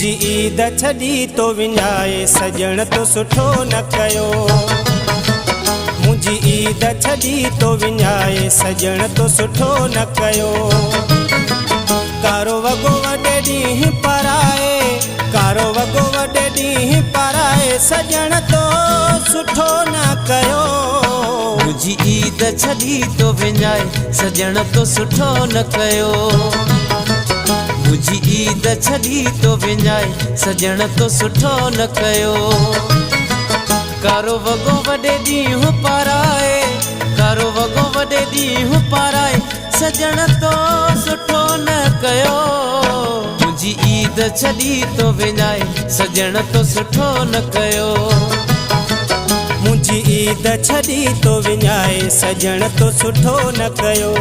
मुझी ईद छड़ी तो विञाए सजण तो सुठो न कयो। मुझी ईद छड़ी तो विञाए सजण तो सुठो न कयो। कारो वगो वॾे ॾींहुं पराए, कारो वगो वॾे ॾींहुं पराए सजण तो सुठो न कयो। मुझी ईद छड़ी तो विञाए सजण तो सुठो न कयो। मुझी ईद छड़ी तो विञाए सजण तो सुठो न कयो। कारो वगो वॾे ॾींहुं पाराए, कारो वगो वॾे ॾींहुं पाराए सजण तो सुठो न कयो। मुझी ईद छड़ी तो विञाए सजण तो सुठो न कयो। मुझी ईद छड़ी तो विञाए सजण तो सुठो न कयो।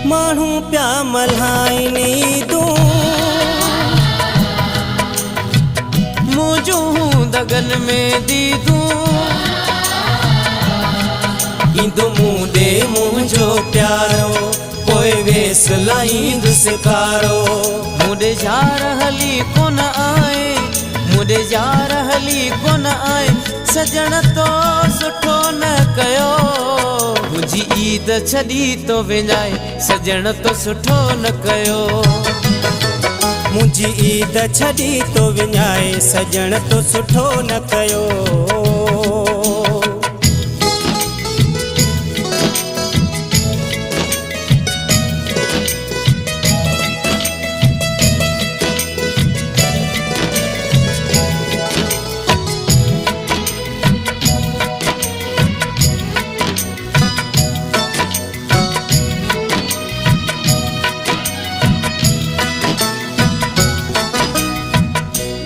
माण्हू प्या मल्हाइनि ईदूं, मुझूं दगन में दीदूं। ईंदो मूं ॾे मुंहिंजो प्यारो, पोइ वेस लाहींदु सिकारो। मुझे यार हली कोन आए, मुझे यार हली कोन आए सजण तो सुठो न कयो। मुझी ईद छड़ी तो विञाए सजण तो सुठो न कयो। मुझी ईद छड़ी तो विञाए सजण तो सुठो न कयो।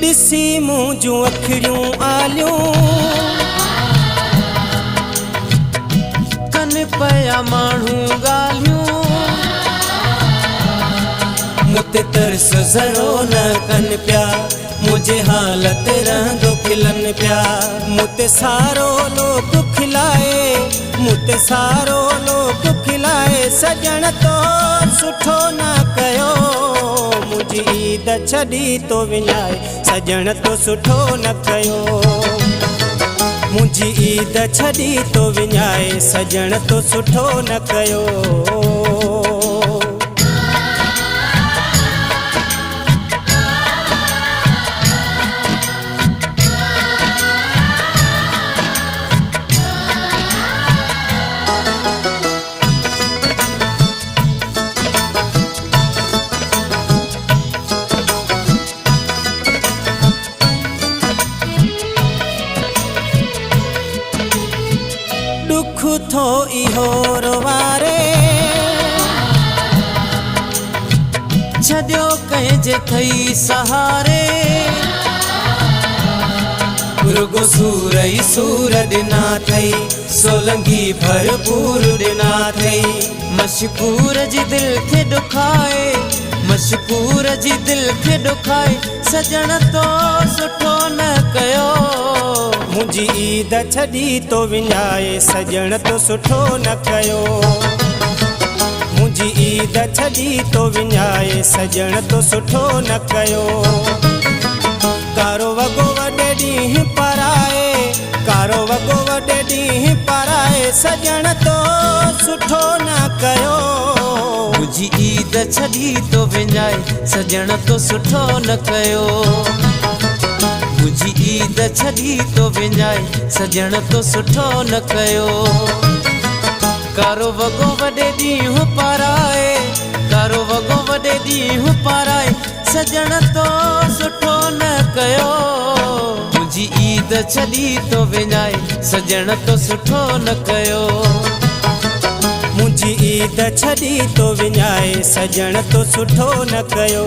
ॾिसी मुंहिंजूं अखियूं आलियूं, कन पिया माण्हू ॻाल्हियूं। मुते तरस ज़रो न कनि पिया, मुझे हालत रहंदो खिलनि पिया। मुते सारो लोक खिलाए, मुते सारो लोक खिलाए सजण तो सुठो न कयो। मुझी ईद छड़ी तो विञाए सजण तो सुठो न कयो। मुझी ईद छड़ी तो विञाए सजण तो सुठो न कयो। दुख थो इहो रोवारे, छॾियो कंहिंजे थई सहारे। रुगो सूर ई सूर ॾिना अथई, सोलंगी भरपूर ॾिना अथई। मशकूर जी दिल खे ॾुखाए, मशकूर जी दिल खे ॾुखाए सजण तो सुठो न कयो। मुझी ईद छड़ी तो विञाए सजण तो सुठो न कयो। मुझी ईद छड़ी तो विञाए सजण तो सुठो न कयो। कारो वगो वॾे ॾींहुं पराए, कारो वगो वॾे ॾींहुं पराए सजण तो सुठो न कयो। मुझी ईद छड़ी तो विञाए सजण तो सुठो न कयो। मुझी ईद छड़ी तो विञाए सजण तो सुठो न कयो। कारो वगो वॾे ॾींहुं पाराए, कारो वगो वॾे ॾींहुं पाराए सजण तो सुठो न कयो। मुझी ईद छड़ी तो विञाए सजण तो सुठो न कयो। मुझी ईद छड़ी तो विञाए सजण तो सुठो न कयो।